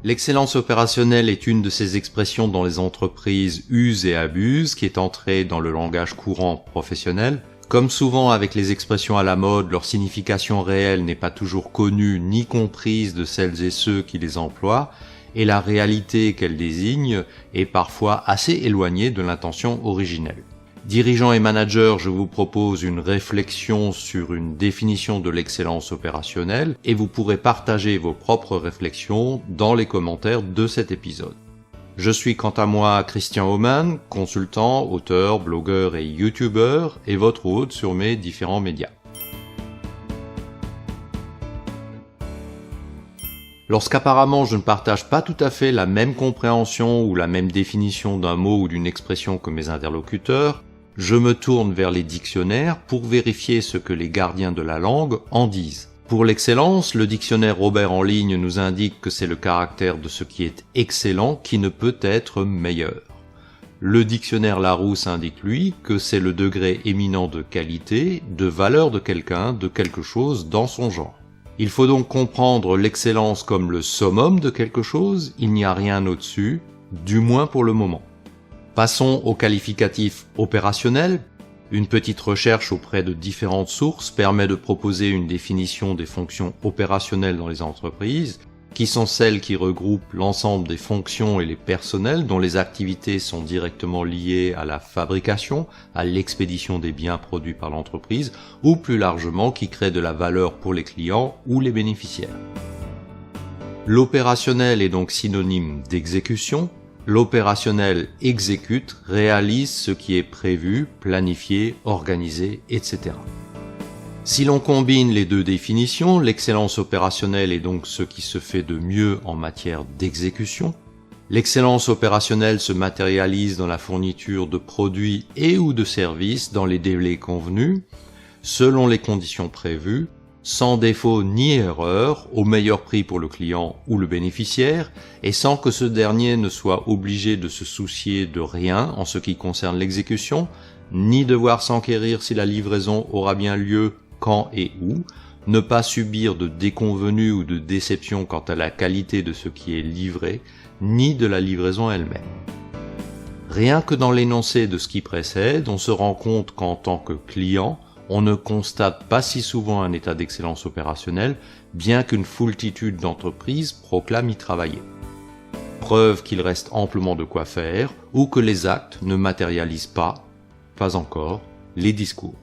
L'excellence opérationnelle est une de ces expressions dont les entreprises usent et abusent, qui est entrée dans le langage courant professionnel. Comme souvent avec les expressions à la mode, leur signification réelle n'est pas toujours connue ni comprise de celles et ceux qui les emploient, et la réalité qu'elles désignent est parfois assez éloignée de l'intention originelle. Dirigeants et managers, je vous propose une réflexion sur une définition de l'excellence opérationnelle et vous pourrez partager vos propres réflexions dans les commentaires de cet épisode. Je suis quant à moi Christian Aumann, consultant, auteur, blogueur et youtubeur et votre hôte sur mes différents médias. Lorsqu'apparemment je ne partage pas tout à fait la même compréhension ou la même définition d'un mot ou d'une expression que mes interlocuteurs, je me tourne vers les dictionnaires pour vérifier ce que les gardiens de la langue en disent. Pour l'excellence, le dictionnaire Robert en ligne nous indique que c'est le caractère de ce qui est excellent qui ne peut être meilleur. Le dictionnaire Larousse indique lui que c'est le degré éminent de qualité, de valeur de quelqu'un, de quelque chose dans son genre. Il faut donc comprendre l'excellence comme le summum de quelque chose, il n'y a rien au-dessus, du moins pour le moment. Passons au qualificatif opérationnel. Une petite recherche auprès de différentes sources permet de proposer une définition des fonctions opérationnelles dans les entreprises, qui sont celles qui regroupent l'ensemble des fonctions et les personnels dont les activités sont directement liées à la fabrication, à l'expédition des biens produits par l'entreprise, ou plus largement qui créent de la valeur pour les clients ou les bénéficiaires. L'opérationnel est donc synonyme d'exécution. L'opérationnel exécute, réalise ce qui est prévu, planifié, organisé, etc. Si l'on combine les deux définitions, l'excellence opérationnelle est donc ce qui se fait de mieux en matière d'exécution. L'excellence opérationnelle se matérialise dans la fourniture de produits et ou de services dans les délais convenus, selon les conditions prévues, sans défaut ni erreur, au meilleur prix pour le client ou le bénéficiaire, et sans que ce dernier ne soit obligé de se soucier de rien en ce qui concerne l'exécution, ni devoir s'enquérir si la livraison aura bien lieu, quand et où, ne pas subir de déconvenues ou de déceptions quant à la qualité de ce qui est livré, ni de la livraison elle-même. Rien que dans l'énoncé de ce qui précède, on se rend compte qu'en tant que client, on ne constate pas si souvent un état d'excellence opérationnelle, bien qu'une foultitude d'entreprises proclament y travailler. Preuve qu'il reste amplement de quoi faire, ou que les actes ne matérialisent pas encore, les discours.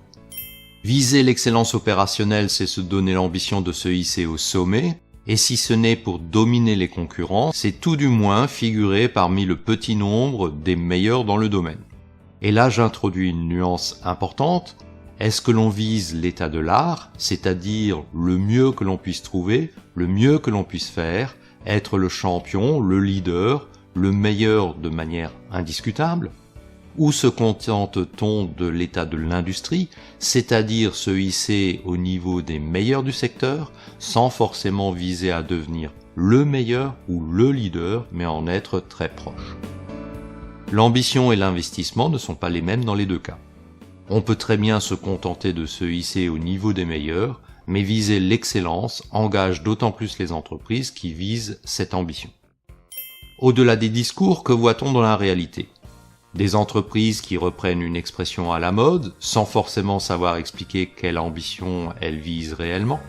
Viser l'excellence opérationnelle, c'est se donner l'ambition de se hisser au sommet, et si ce n'est pour dominer les concurrents, c'est tout du moins figurer parmi le petit nombre des meilleurs dans le domaine. Et là, j'introduis une nuance importante. Est-ce que l'on vise l'état de l'art, c'est-à-dire le mieux que l'on puisse trouver, le mieux que l'on puisse faire, être le champion, le leader, le meilleur de manière indiscutable? Ou se contente-t-on de l'état de l'industrie, c'est-à-dire se hisser au niveau des meilleurs du secteur, sans forcément viser à devenir le meilleur ou le leader, mais en être très proche? L'ambition et l'investissement ne sont pas les mêmes dans les deux cas. On peut très bien se contenter de se hisser au niveau des meilleurs, mais viser l'excellence engage d'autant plus les entreprises qui visent cette ambition. Au-delà des discours, que voit-on dans la réalité? Des entreprises qui reprennent une expression à la mode, sans forcément savoir expliquer quelle ambition elles visent réellement.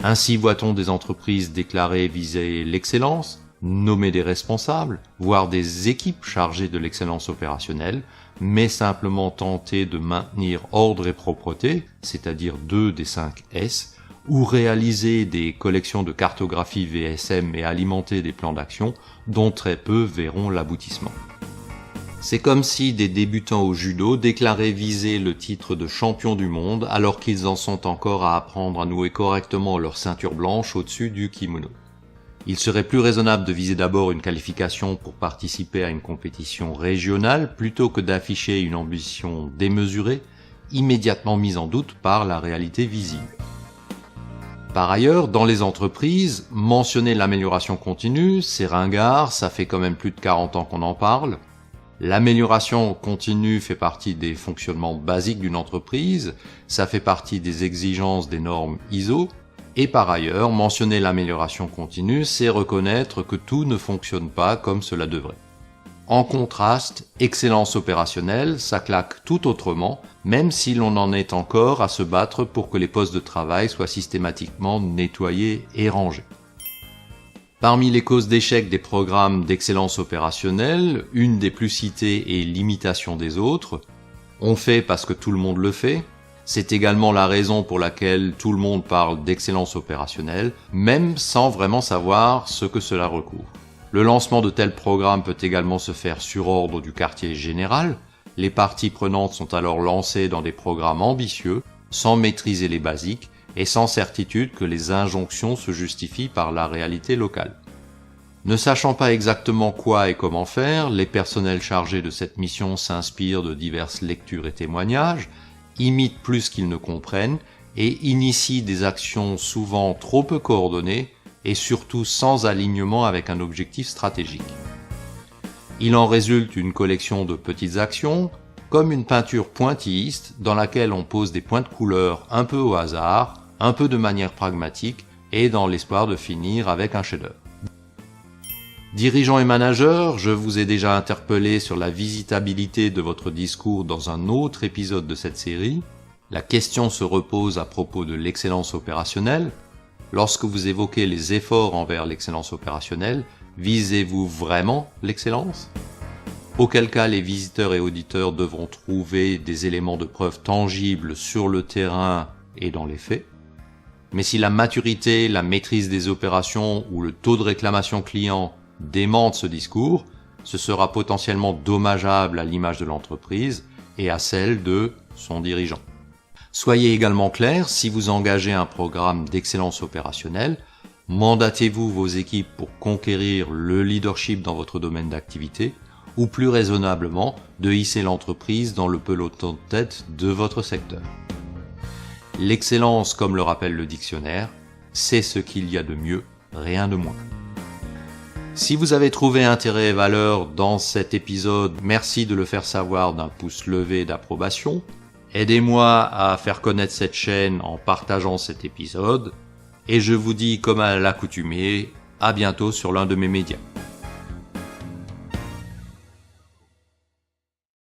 Ainsi voit-on des entreprises déclarer viser l'excellence, nommer des responsables, voire des équipes chargées de l'excellence opérationnelle, mais simplement tenter de maintenir ordre et propreté, c'est-à-dire 2 des 5 S, ou réaliser des collections de cartographie VSM et alimenter des plans d'action dont très peu verront l'aboutissement. C'est comme si des débutants au judo déclaraient viser le titre de champion du monde alors qu'ils en sont encore à apprendre à nouer correctement leur ceinture blanche au-dessus du kimono. Il serait plus raisonnable de viser d'abord une qualification pour participer à une compétition régionale plutôt que d'afficher une ambition démesurée, immédiatement mise en doute par la réalité visible. Par ailleurs, dans les entreprises, mentionner l'amélioration continue, c'est ringard, ça fait quand même plus de 40 ans qu'on en parle. L'amélioration continue fait partie des fonctionnements basiques d'une entreprise, ça fait partie des exigences des normes ISO. Et par ailleurs, mentionner l'amélioration continue, c'est reconnaître que tout ne fonctionne pas comme cela devrait. En contraste, excellence opérationnelle, ça claque tout autrement, même si l'on en est encore à se battre pour que les postes de travail soient systématiquement nettoyés et rangés. Parmi les causes d'échec des programmes d'excellence opérationnelle, une des plus citées est l'imitation des autres. On fait parce que tout le monde le fait. C'est également la raison pour laquelle tout le monde parle d'excellence opérationnelle, même sans vraiment savoir ce que cela recouvre. Le lancement de tels programmes peut également se faire sur ordre du quartier général. Les parties prenantes sont alors lancées dans des programmes ambitieux, sans maîtriser les basiques et sans certitude que les injonctions se justifient par la réalité locale. Ne sachant pas exactement quoi et comment faire, les personnels chargés de cette mission s'inspirent de diverses lectures et témoignages, imitent plus qu'ils ne comprennent et initient des actions souvent trop peu coordonnées et surtout sans alignement avec un objectif stratégique. Il en résulte une collection de petites actions, comme une peinture pointilliste dans laquelle on pose des points de couleur un peu au hasard, un peu de manière pragmatique et dans l'espoir de finir avec un chef-d'œuvre. Dirigeants et managers, je vous ai déjà interpellé sur la visitabilité de votre discours dans un autre épisode de cette série. La question se repose à propos de l'excellence opérationnelle. Lorsque vous évoquez les efforts envers l'excellence opérationnelle, visez-vous vraiment l'excellence ? Auquel cas les visiteurs et auditeurs devront trouver des éléments de preuve tangibles sur le terrain et dans les faits. Mais si la maturité, la maîtrise des opérations ou le taux de réclamation client démentent ce discours, ce sera potentiellement dommageable à l'image de l'entreprise et à celle de son dirigeant. Soyez également clair, si vous engagez un programme d'excellence opérationnelle, mandatez-vous vos équipes pour conquérir le leadership dans votre domaine d'activité ou plus raisonnablement de hisser l'entreprise dans le peloton de tête de votre secteur. L'excellence, comme le rappelle le dictionnaire, c'est ce qu'il y a de mieux, rien de moins. Si vous avez trouvé intérêt et valeur dans cet épisode, merci de le faire savoir d'un pouce levé d'approbation. Aidez-moi à faire connaître cette chaîne en partageant cet épisode. Et je vous dis comme à l'accoutumée, à bientôt sur l'un de mes médias.